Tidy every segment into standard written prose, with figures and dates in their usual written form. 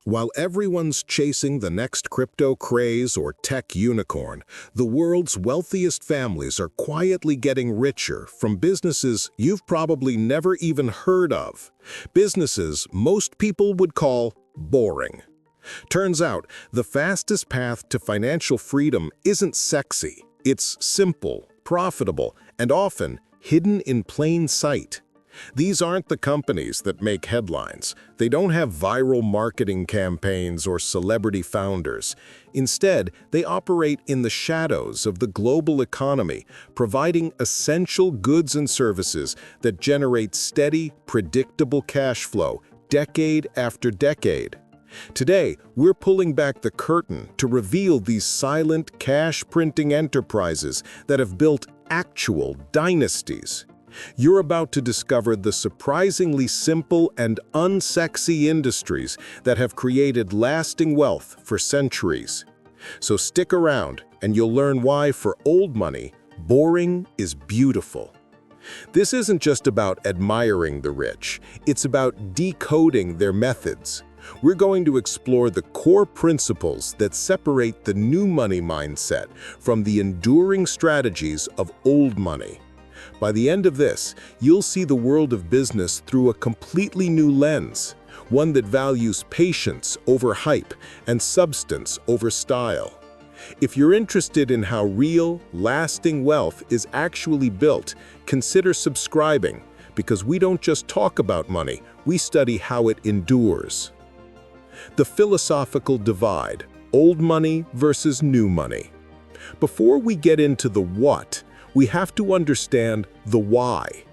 While everyone's chasing the next crypto craze or tech unicorn, the world's wealthiest families are quietly getting richer from businesses you've probably never even heard of. Businesses most people would call boring. Turns out, the fastest path to financial freedom isn't sexy. It's simple, profitable, and often hidden in plain sight. These aren't the companies that make headlines. They don't have viral marketing campaigns or celebrity founders. Instead, they operate in the shadows of the global economy, providing essential goods and services that generate steady, predictable cash flow, decade after decade. Today, we're pulling back the curtain to reveal these silent, cash-printing enterprises that have built actual dynasties. You're about to discover the surprisingly simple and unsexy industries that have created lasting wealth for centuries. So stick around and you'll learn why, for old money, boring is beautiful. This isn't just about admiring the rich, it's about decoding their methods. We're going to explore the core principles that separate the new money mindset from the enduring strategies of old money. By the end of this, you'll see the world of business through a completely new lens, one that values patience over hype and substance over style. If you're interested in how real, lasting wealth is actually built, consider subscribing, because we don't just talk about money, we study how it endures. The philosophical divide: old money versus new money. Before we get into the what, we have to understand the why.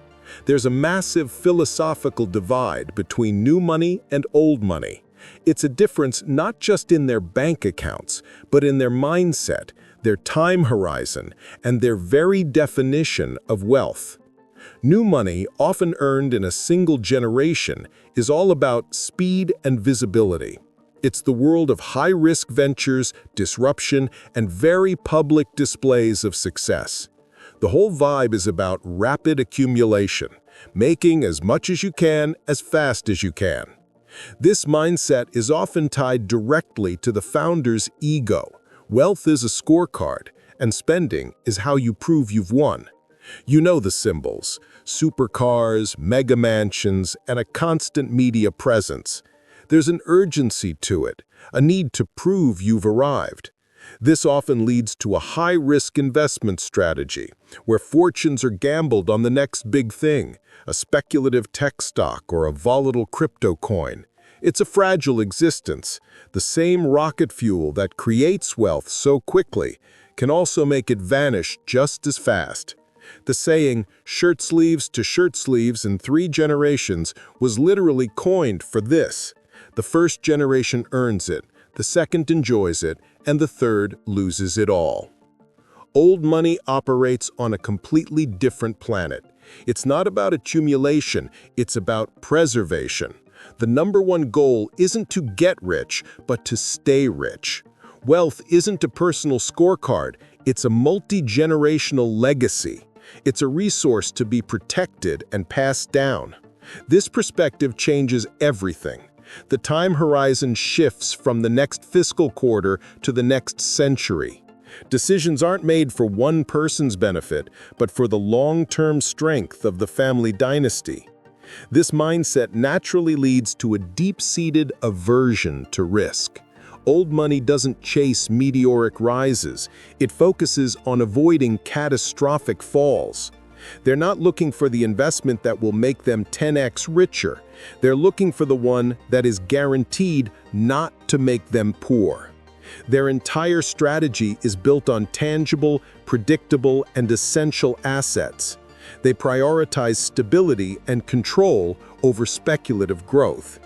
There's a massive philosophical divide between new money and old money. It's a difference not just in their bank accounts, but in their mindset, their time horizon, and their very definition of wealth. New money, often earned in a single generation, is all about speed and visibility. It's the world of high-risk ventures, disruption, and very public displays of success. The whole vibe is about rapid accumulation, making as much as you can, as fast as you can. This mindset is often tied directly to the founder's ego. Wealth is a scorecard, and spending is how you prove you've won. You know the symbols: supercars, mega mansions, and a constant media presence. There's an urgency to it, a need to prove you've arrived. This often leads to a high-risk investment strategy, where fortunes are gambled on the next big thing, a speculative tech stock or a volatile crypto coin. It's a fragile existence. The same rocket fuel that creates wealth so quickly can also make it vanish just as fast. The saying, "shirt sleeves to shirt sleeves in 3 generations," was literally coined for this. The first generation earns it, the second enjoys it, and the third loses it all. Old money operates on a completely different planet. It's not about accumulation, it's about preservation. The number one goal isn't to get rich, but to stay rich. Wealth isn't a personal scorecard, it's a multi-generational legacy. It's a resource to be protected and passed down. This perspective changes everything. The time horizon shifts from the next fiscal quarter to the next century. Decisions aren't made for one person's benefit, but for the long-term strength of the family dynasty. This mindset naturally leads to a deep-seated aversion to risk. Old money doesn't chase meteoric rises. It focuses on avoiding catastrophic falls. They're not looking for the investment that will make them 10x richer. They're looking for the one that is guaranteed not to make them poor. Their entire strategy is built on tangible, predictable, and essential assets. They prioritize stability and control over speculative growth.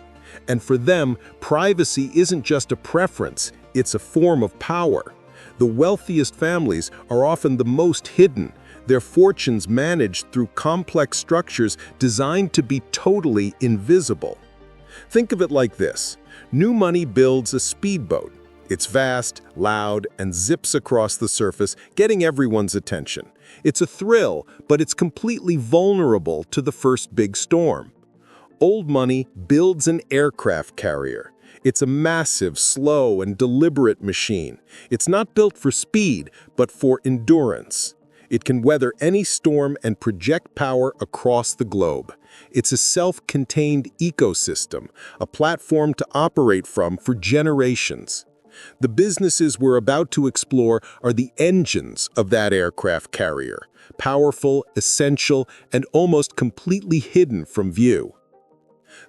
And for them, privacy isn't just a preference, it's a form of power. The wealthiest families are often the most hidden, their fortunes managed through complex structures designed to be totally invisible. Think of it like this: new money builds a speedboat. It's vast, loud, and zips across the surface, getting everyone's attention. It's a thrill, but it's completely vulnerable to the first big storm. Old money builds an aircraft carrier. It's a massive, slow, and deliberate machine. It's not built for speed, but for endurance. It can weather any storm and project power across the globe. It's a self-contained ecosystem, a platform to operate from for generations. The businesses we're about to explore are the engines of that aircraft carrier, powerful, essential, and almost completely hidden from view.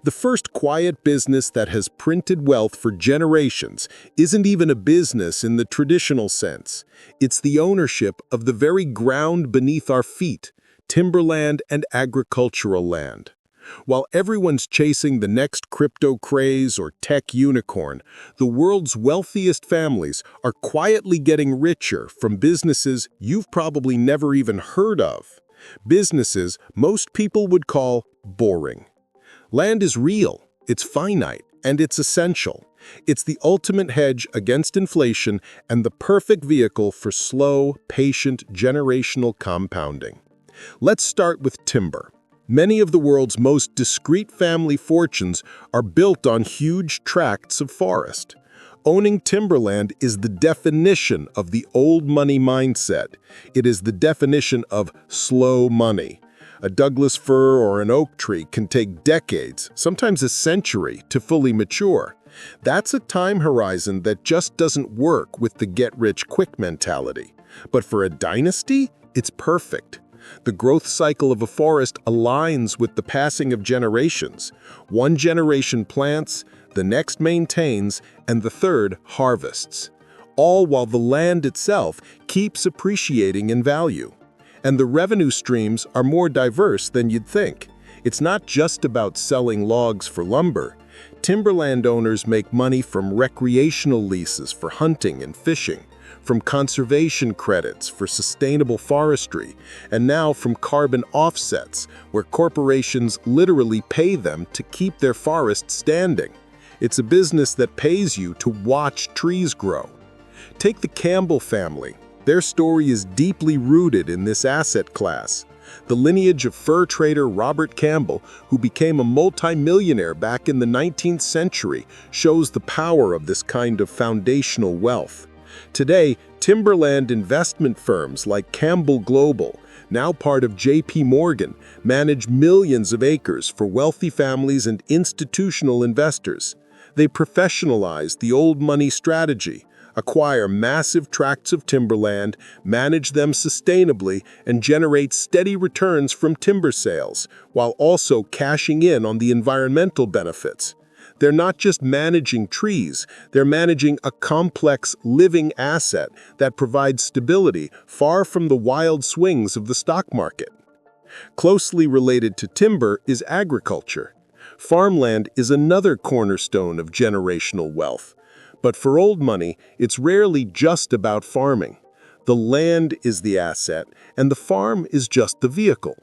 The first quiet business that has printed wealth for generations isn't even a business in the traditional sense. It's the ownership of the very ground beneath our feet, timberland and agricultural land. While everyone's chasing the next crypto craze or tech unicorn, the world's wealthiest families are quietly getting richer from businesses you've probably never even heard of. Businesses most people would call boring. Land is real, it's finite, and it's essential. It's the ultimate hedge against inflation and the perfect vehicle for slow, patient, generational compounding. Let's start with timber. Many of the world's most discreet family fortunes are built on huge tracts of forest. Owning timberland is the definition of the old money mindset. It is the definition of slow money. A Douglas fir or an oak tree can take decades, sometimes a century, to fully mature. That's a time horizon that just doesn't work with the get-rich-quick mentality. But for a dynasty, it's perfect. The growth cycle of a forest aligns with the passing of generations. One generation plants, the next maintains, and the third harvests. All while the land itself keeps appreciating in value. And the revenue streams are more diverse than you'd think. It's not just about selling logs for lumber. Timberland owners make money from recreational leases for hunting and fishing, from conservation credits for sustainable forestry, and now from carbon offsets, where corporations literally pay them to keep their forests standing. It's a business that pays you to watch trees grow. Take the Campbell family. Their story is deeply rooted in this asset class. The lineage of fur trader Robert Campbell, who became a multi-millionaire back in the 19th century, shows the power of this kind of foundational wealth. Today, timberland investment firms like Campbell Global, now part of J.P. Morgan, manage millions of acres for wealthy families and institutional investors. They professionalize the old money strategy, acquire massive tracts of timberland, manage them sustainably, and generate steady returns from timber sales, while also cashing in on the environmental benefits. They're not just managing trees, they're managing a complex, living asset that provides stability far from the wild swings of the stock market. Closely related to timber is agriculture. Farmland is another cornerstone of generational wealth. But for old money, it's rarely just about farming. The land is the asset, and the farm is just the vehicle.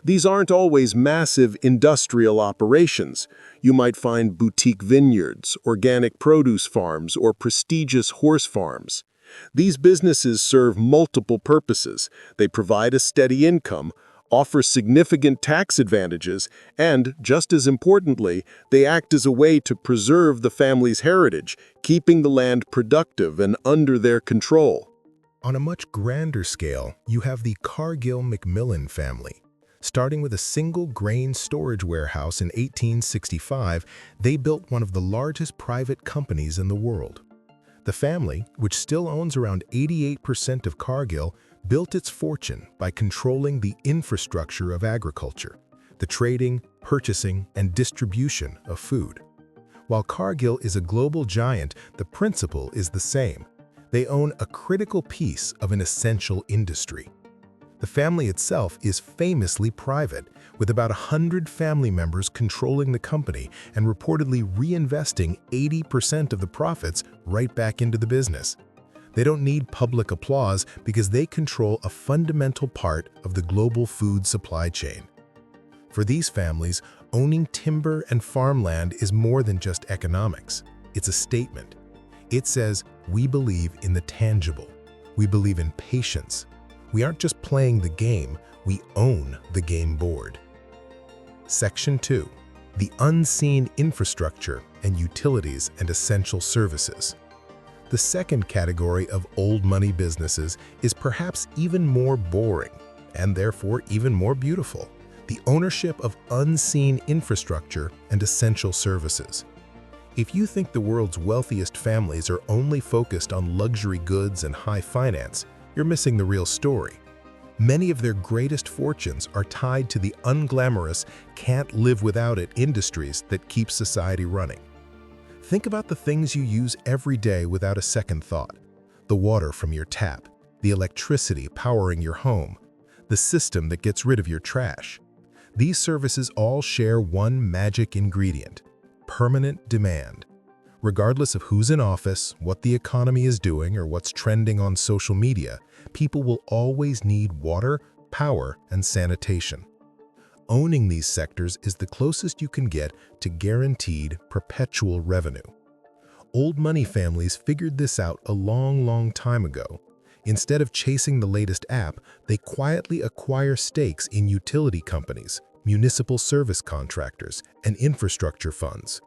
These aren't always massive industrial operations. You might find boutique vineyards, organic produce farms, or prestigious horse farms. These businesses serve multiple purposes. They provide a steady income, offer significant tax advantages, and, just as importantly, they act as a way to preserve the family's heritage, keeping the land productive and under their control. On a much grander scale, you have the Cargill-Macmillan family. Starting with a single grain storage warehouse in 1865, they built one of the largest private companies in the world. The family, which still owns around 88% of Cargill, built its fortune by controlling the infrastructure of agriculture, the trading, purchasing, and distribution of food. While Cargill is a global giant, the principle is the same. They own a critical piece of an essential industry. The family itself is famously private, with about 100 family members controlling the company and reportedly reinvesting 80% of the profits right back into the business. They don't need public applause because they control a fundamental part of the global food supply chain. For these families, owning timber and farmland is more than just economics. It's a statement. It says, we believe in the tangible. We believe in patience. We aren't just playing the game, we own the game board. Section 2. the unseen infrastructure and utilities and essential services. The second category of old money businesses is perhaps even more boring and therefore even more beautiful: the ownership of unseen infrastructure and essential services. If you think the world's wealthiest families are only focused on luxury goods and high finance, you're missing the real story. Many of their greatest fortunes are tied to the unglamorous, can't-live-without-it industries that keep society running. Think about the things you use every day without a second thought: the water from your tap, the electricity powering your home, the system that gets rid of your trash. These services all share one magic ingredient: permanent demand. Regardless of who's in office, what the economy is doing, or what's trending on social media, people will always need water, power, and sanitation. Owning these sectors is the closest you can get to guaranteed, perpetual revenue. Old money families figured this out a long time ago. Instead of chasing the latest app, they quietly acquire stakes in utility companies, municipal service contractors, and infrastructure funds.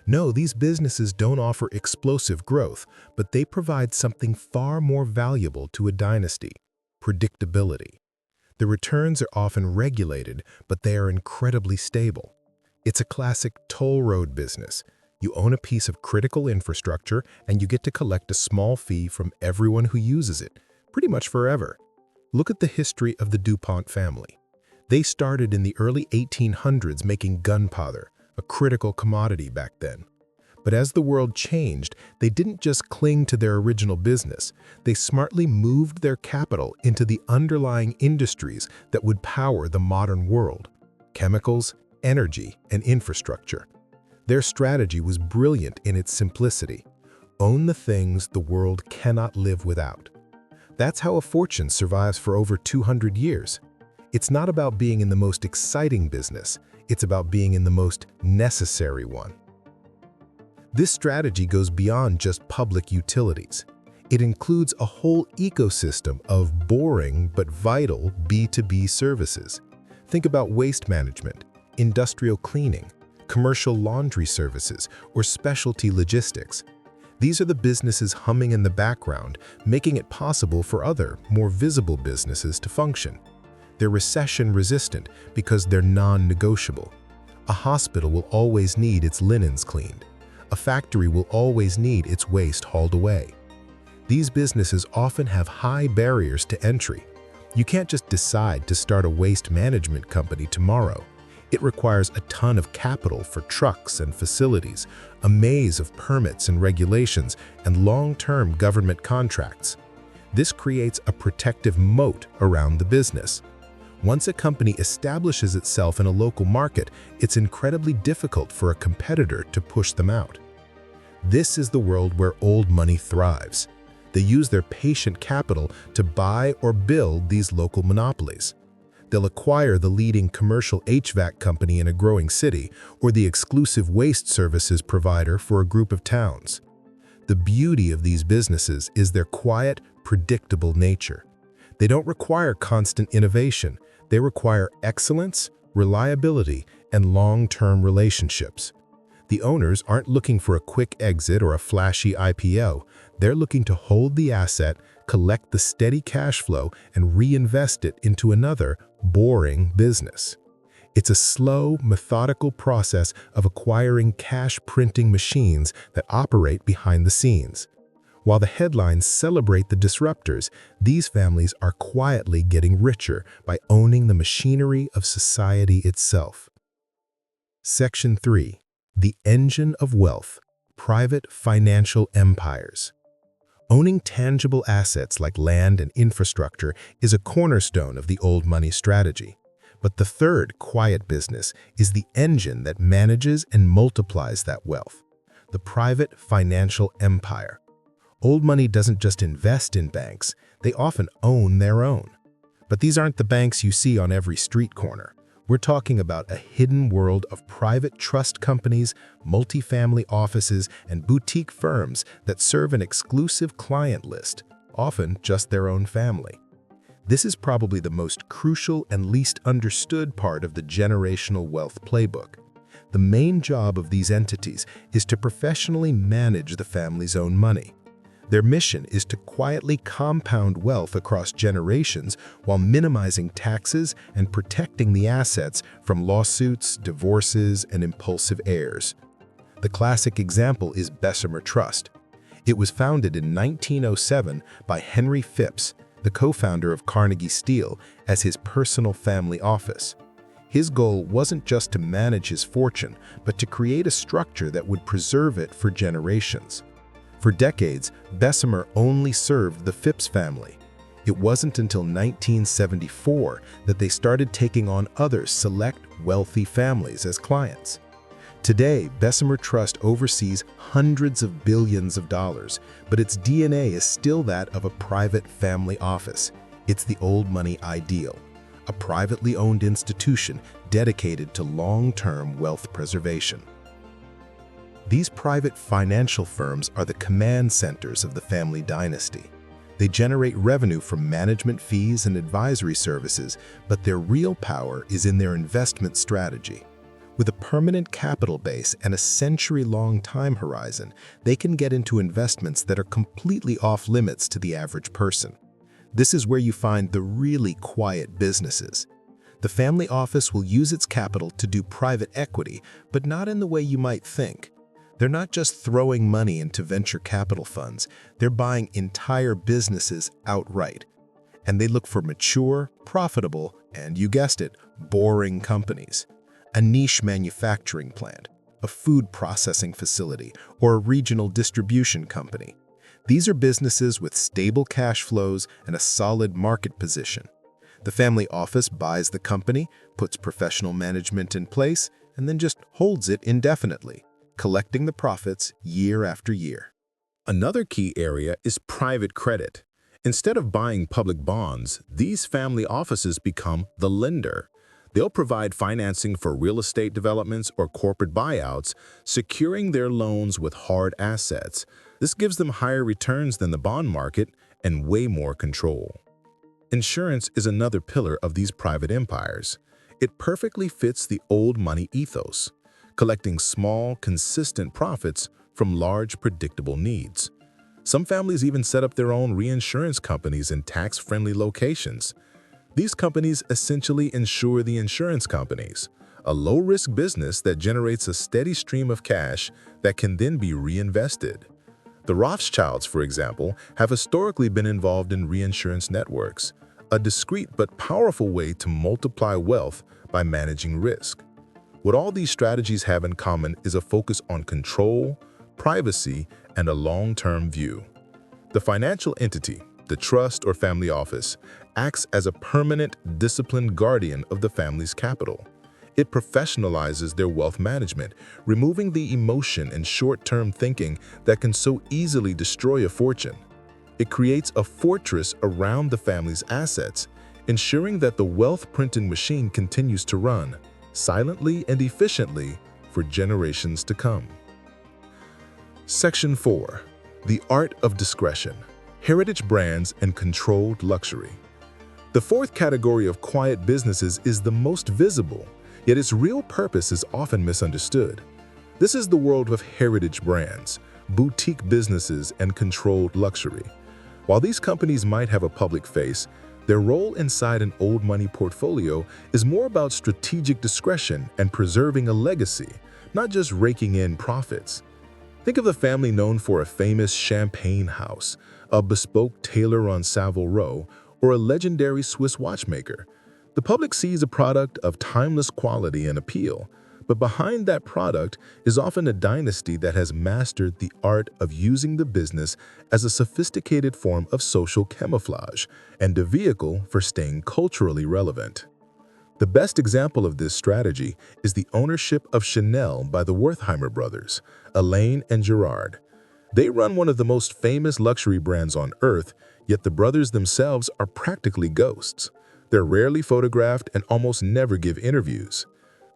No, these businesses don't offer explosive growth, but they provide something far more valuable to a dynasty: predictability. The returns are often regulated, but they are incredibly stable. It's a classic toll road business. You own a piece of critical infrastructure, and you get to collect a small fee from everyone who uses it, pretty much forever. Look at the history of the DuPont family. They started in the early 1800s making gunpowder, a critical commodity back then. But as the world changed, they didn't just cling to their original business. They smartly moved their capital into the underlying industries that would power the modern world: chemicals, energy, and infrastructure. Their strategy was brilliant in its simplicity: own the things the world cannot live without. That's how a fortune survives for over 200 years. It's not about being in the most exciting business, it's about being in the most necessary one. This strategy goes beyond just public utilities. It includes a whole ecosystem of boring but vital B2B services. Think about waste management, industrial cleaning, commercial laundry services, or specialty logistics. These are the businesses humming in the background, making it possible for other, more visible businesses to function. They're recession-resistant because they're non-negotiable. A hospital will always need its linens cleaned. A factory will always need its waste hauled away. These businesses often have high barriers to entry. You can't just decide to start a waste management company tomorrow. It requires a ton of capital for trucks and facilities, a maze of permits and regulations, and long-term government contracts. This creates a protective moat around the business. Once a company establishes itself in a local market, it's incredibly difficult for a competitor to push them out. This is the world where old money thrives. They use their patient capital to buy or build these local monopolies. They'll acquire the leading commercial HVAC company in a growing city, or the exclusive waste services provider for a group of towns. The beauty of these businesses is their quiet, predictable nature. They don't require constant innovation. They require excellence, reliability, and long-term relationships. The owners aren't looking for a quick exit or a flashy IPO. They're looking to hold the asset, collect the steady cash flow, and reinvest it into another, boring business. It's a slow, methodical process of acquiring cash-printing machines that operate behind the scenes. While the headlines celebrate the disruptors, these families are quietly getting richer by owning the machinery of society itself. Section 3. The engine of wealth: private financial empires. Owning tangible assets like land and infrastructure is a cornerstone of the old money strategy. But the third quiet business is the engine that manages and multiplies that wealth: the private financial empire. Old money doesn't just invest in banks, they often own their own. But these aren't the banks you see on every street corner. We're talking about a hidden world of private trust companies, multifamily offices, and boutique firms that serve an exclusive client list, often just their own family. This is probably the most crucial and least understood part of the generational wealth playbook. The main job of these entities is to professionally manage the family's own money. Their mission is to quietly compound wealth across generations while minimizing taxes and protecting the assets from lawsuits, divorces, and impulsive heirs. The classic example is Bessemer Trust. It was founded in 1907 by Henry Phipps, the co-founder of Carnegie Steel, as his personal family office. His goal wasn't just to manage his fortune, but to create a structure that would preserve it for generations. For decades, Bessemer only served the Phipps family. It wasn't until 1974 that they started taking on other select wealthy families as clients. Today, Bessemer Trust oversees hundreds of billions of dollars, but its DNA is still that of a private family office. It's the old money ideal, a privately owned institution dedicated to long-term wealth preservation. These private financial firms are the command centers of the family dynasty. They generate revenue from management fees and advisory services, but their real power is in their investment strategy. With a permanent capital base and a century-long time horizon, they can get into investments that are completely off-limits to the average person. This is where you find the really quiet businesses. The family office will use its capital to do private equity, but not in the way you might think. They're not just throwing money into venture capital funds, they're buying entire businesses outright. And they look for mature, profitable, and you guessed it, boring companies. A niche manufacturing plant, a food processing facility, or a regional distribution company. These are businesses with stable cash flows and a solid market position. The family office buys the company, puts professional management in place, and then just holds it indefinitely, collecting the profits year after year. Another key area is private credit. Instead of buying public bonds, these family offices become the lender. They'll provide financing for real estate developments or corporate buyouts, securing their loans with hard assets. This gives them higher returns than the bond market and way more control. Insurance is another pillar of these private empires. It perfectly fits the old money ethos, collecting small, consistent profits from large, predictable needs. Some families even set up their own reinsurance companies in tax-friendly locations. These companies essentially insure the insurance companies, a low-risk business that generates a steady stream of cash that can then be reinvested. The Rothschilds, for example, have historically been involved in reinsurance networks, a discreet but powerful way to multiply wealth by managing risk. What all these strategies have in common is a focus on control, privacy, and a long-term view. The financial entity, the trust or family office, acts as a permanent, disciplined guardian of the family's capital. It professionalizes their wealth management, removing the emotion and short-term thinking that can so easily destroy a fortune. It creates a fortress around the family's assets, ensuring that the wealth-printing machine continues to run, silently and efficiently, for generations to come. Section 4. The Art of Discretion. Heritage brands and controlled luxury. The fourth category of quiet businesses is the most visible, yet its real purpose is often misunderstood. This is the world of heritage brands, boutique businesses, and controlled luxury. While these companies might have a public face, their role inside an old money portfolio is more about strategic discretion and preserving a legacy, not just raking in profits. Think of the family known for a famous champagne house, a bespoke tailor on Savile Row, or a legendary Swiss watchmaker. The public sees a product of timeless quality and appeal, but behind that product is often a dynasty that has mastered the art of using the business as a sophisticated form of social camouflage and a vehicle for staying culturally relevant. The best example of this strategy is the ownership of Chanel by the Wertheimer brothers, Alain and Gerard. They run one of the most famous luxury brands on earth, yet the brothers themselves are practically ghosts. They're rarely photographed and almost never give interviews.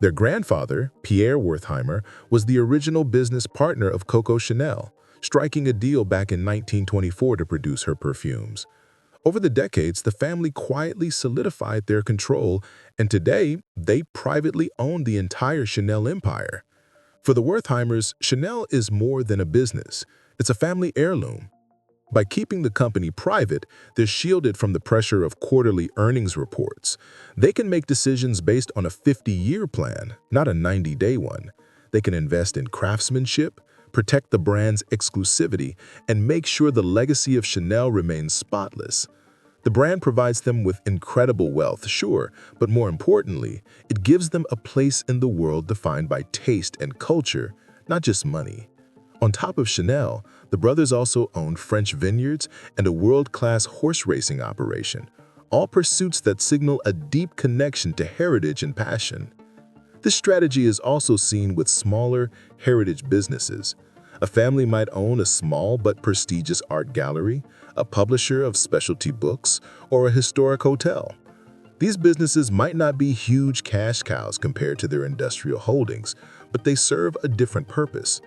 Their grandfather, Pierre Wertheimer, was the original business partner of Coco Chanel, striking a deal back in 1924 to produce her perfumes. Over the decades, the family quietly solidified their control, and today, they privately own the entire Chanel empire. For the Wertheimers, Chanel is more than a business. It's a family heirloom. By keeping the company private, they're shielded from the pressure of quarterly earnings reports. They can make decisions based on a 50-year plan, not a 90-day one. They can invest in craftsmanship, protect the brand's exclusivity, and make sure the legacy of Chanel remains spotless. The brand provides them with incredible wealth, sure, but more importantly, it gives them a place in the world defined by taste and culture, not just money. On top of Chanel, the brothers also owned French vineyards and a world-class horse racing operation, all pursuits that signal a deep connection to heritage and passion. This strategy is also seen with smaller heritage businesses. A family might own a small but prestigious art gallery, a publisher of specialty books, or a historic hotel. These businesses might not be huge cash cows compared to their industrial holdings, but they serve a different purpose.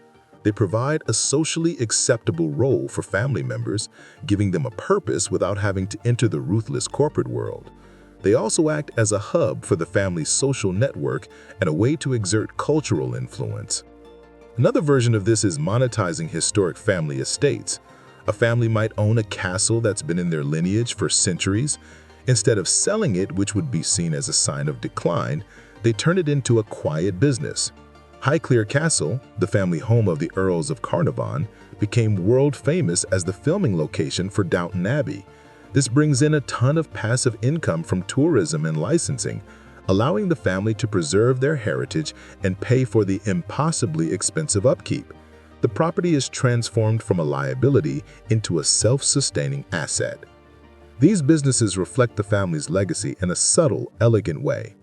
They provide a socially acceptable role for family members, giving them a purpose without having to enter the ruthless corporate world. They also act as a hub for the family's social network and a way to exert cultural influence. Another version of this is monetizing historic family estates. A family might own a castle that's been in their lineage for centuries. Instead of selling it, which would be seen as a sign of decline, they turn it into a quiet business. Highclere Castle, the family home of the Earls of Carnarvon, became world famous as the filming location for Downton Abbey. This brings in a ton of passive income from tourism and licensing, allowing the family to preserve their heritage and pay for the impossibly expensive upkeep. The property is transformed from a liability into a self-sustaining asset. These businesses reflect the family's legacy in a subtle, elegant way.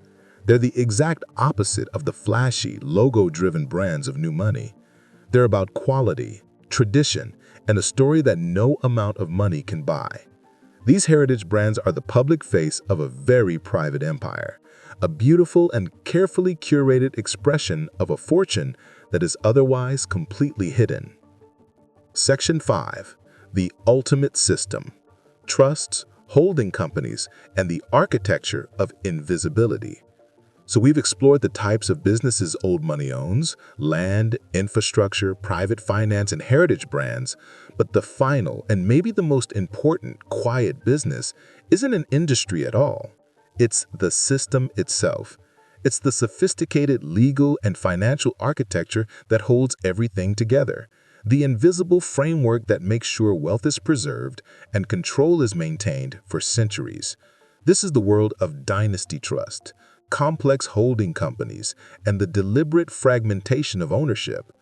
They're the exact opposite of the flashy, logo-driven brands of new money. They're about quality, tradition, and a story that no amount of money can buy. These heritage brands are the public face of a very private empire, a beautiful and carefully curated expression of a fortune that is otherwise completely hidden. Section 5. The Ultimate System: Trusts, Holding Companies, and the Architecture of Invisibility. So we've explored the types of businesses old money owns: land, infrastructure, private finance, and heritage brands. But the final, and maybe the most important, quiet business isn't an industry at all. It's the system itself. It's the sophisticated legal and financial architecture that holds everything together. The invisible framework that makes sure wealth is preserved and control is maintained for centuries. This is the world of dynasty trust, complex holding companies, and the deliberate fragmentation of ownership.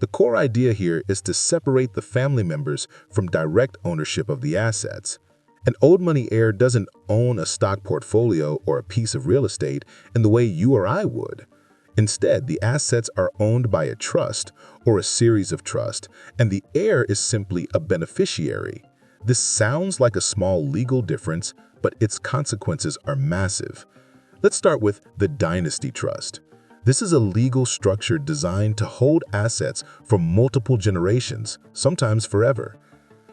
The core idea here is to separate the family members from direct ownership of the assets. An old money heir doesn't own a stock portfolio or a piece of real estate in the way you or I would. Instead, the assets are owned by a trust or a series of trusts, and the heir is simply a beneficiary. This sounds like a small legal difference, but its consequences are massive. Let's start with the dynasty trust. This is a legal structure designed to hold assets for multiple generations, sometimes forever.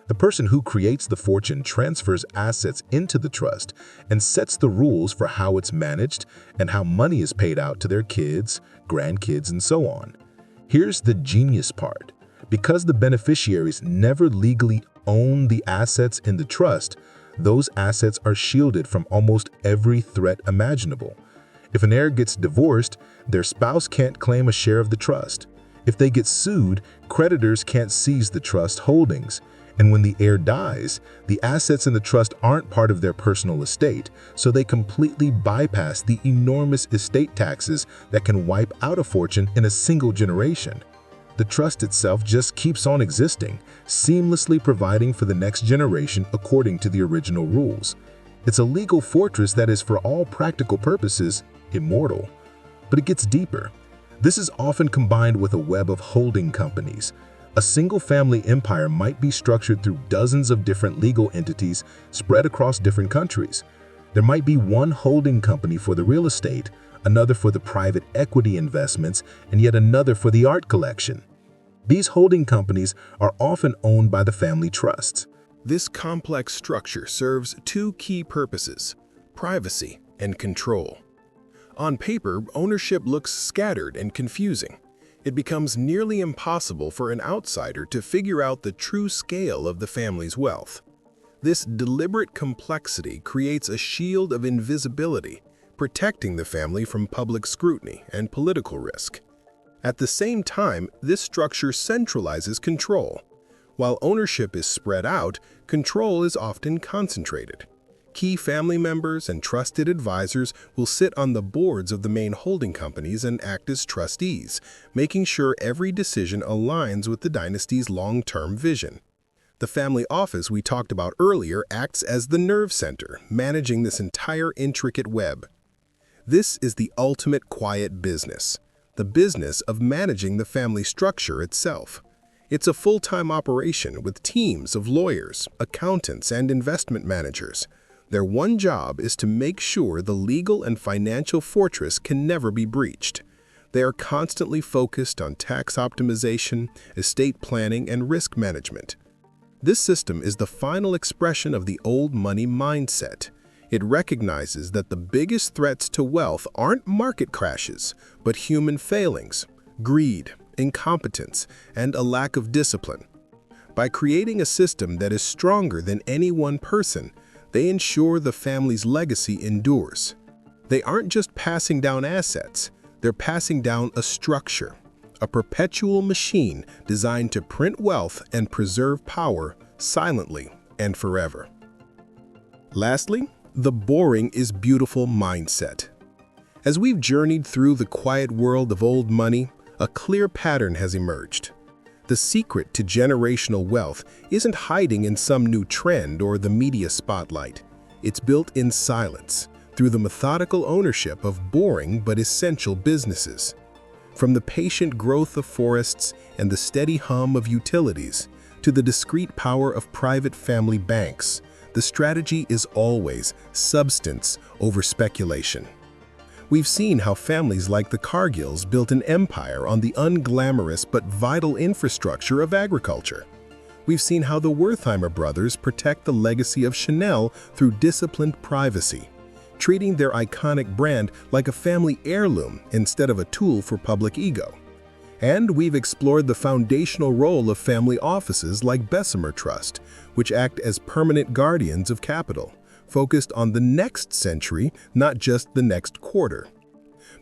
The person who creates the fortune transfers assets into the trust and sets the rules for how it's managed and how money is paid out to their kids, grandkids, and so on. Here's the genius part. Because the beneficiaries never legally own the assets in the trust, those assets are shielded from almost every threat imaginable. If an heir gets divorced, their spouse can't claim a share of the trust. If they get sued, creditors can't seize the trust holdings. And when the heir dies, the assets in the trust aren't part of their personal estate, so they completely bypass the enormous estate taxes that can wipe out a fortune in a single generation. The trust itself just keeps on existing, seamlessly providing for the next generation according to the original rules. It's a legal fortress that is, for all practical purposes, immortal. But it gets deeper. This is often combined with a web of holding companies. A single family empire might be structured through dozens of different legal entities spread across different countries. There might be one holding company for the real estate, another for the private equity investments, and yet another for the art collection. These holding companies are often owned by the family trusts. This complex structure serves two key purposes: privacy and control. On paper, ownership looks scattered and confusing. It becomes nearly impossible for an outsider to figure out the true scale of the family's wealth. This deliberate complexity creates a shield of invisibility, protecting the family from public scrutiny and political risk. At the same time, this structure centralizes control. While ownership is spread out, control is often concentrated. Key family members and trusted advisors will sit on the boards of the main holding companies and act as trustees, making sure every decision aligns with the dynasty's long-term vision. The family office we talked about earlier acts as the nerve center, managing this entire intricate web. This is the ultimate quiet business, the business of managing the family structure itself. It's a full-time operation with teams of lawyers, accountants, and investment managers. Their one job is to make sure the legal and financial fortress can never be breached. They are constantly focused on tax optimization, estate planning, and risk management. This system is the final expression of the old money mindset. It recognizes that the biggest threats to wealth aren't market crashes, but human failings, greed, incompetence, and a lack of discipline. By creating a system that is stronger than any one person, they ensure the family's legacy endures. They aren't just passing down assets, they're passing down a structure, a perpetual machine designed to print wealth and preserve power silently and forever. Lastly, the boring is beautiful mindset. As we've journeyed through the quiet world of old money, a clear pattern has emerged. The secret to generational wealth isn't hiding in some new trend or the media spotlight. It's built in silence, through the methodical ownership of boring but essential businesses. From the patient growth of forests and the steady hum of utilities, to the discreet power of private family banks, the strategy is always substance over speculation. We've seen how families like the Cargills built an empire on the unglamorous but vital infrastructure of agriculture. We've seen how the Wertheimer brothers protect the legacy of Chanel through disciplined privacy, treating their iconic brand like a family heirloom instead of a tool for public ego. And we've explored the foundational role of family offices like Bessemer Trust, which act as permanent guardians of capital, focused on the next century, not just the next quarter.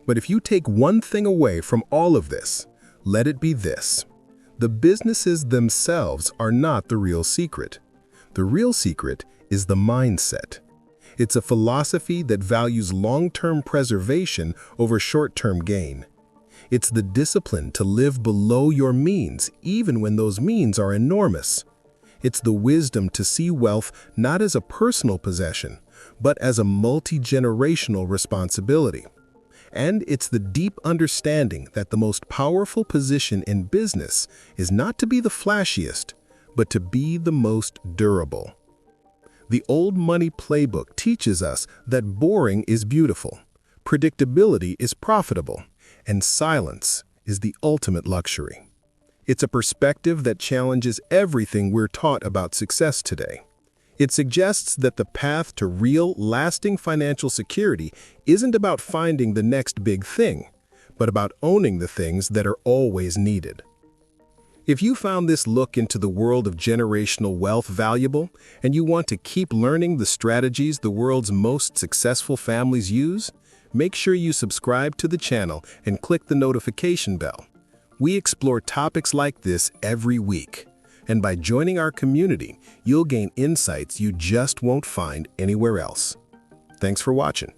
But if you take one thing away from all of this, let it be this: the businesses themselves are not the real secret. The real secret is the mindset. It's a philosophy that values long-term preservation over short-term gain. It's the discipline to live below your means, even when those means are enormous. It's the wisdom to see wealth not as a personal possession, but as a multi-generational responsibility. And it's the deep understanding that the most powerful position in business is not to be the flashiest, but to be the most durable. The old money playbook teaches us that boring is beautiful, predictability is profitable, and silence is the ultimate luxury. It's a perspective that challenges everything we're taught about success today. It suggests that the path to real, lasting financial security isn't about finding the next big thing, but about owning the things that are always needed. If you found this look into the world of generational wealth valuable, and you want to keep learning the strategies the world's most successful families use, make sure you subscribe to the channel and click the notification bell. We explore topics like this every week, and by joining our community, you'll gain insights you just won't find anywhere else. Thanks for watching.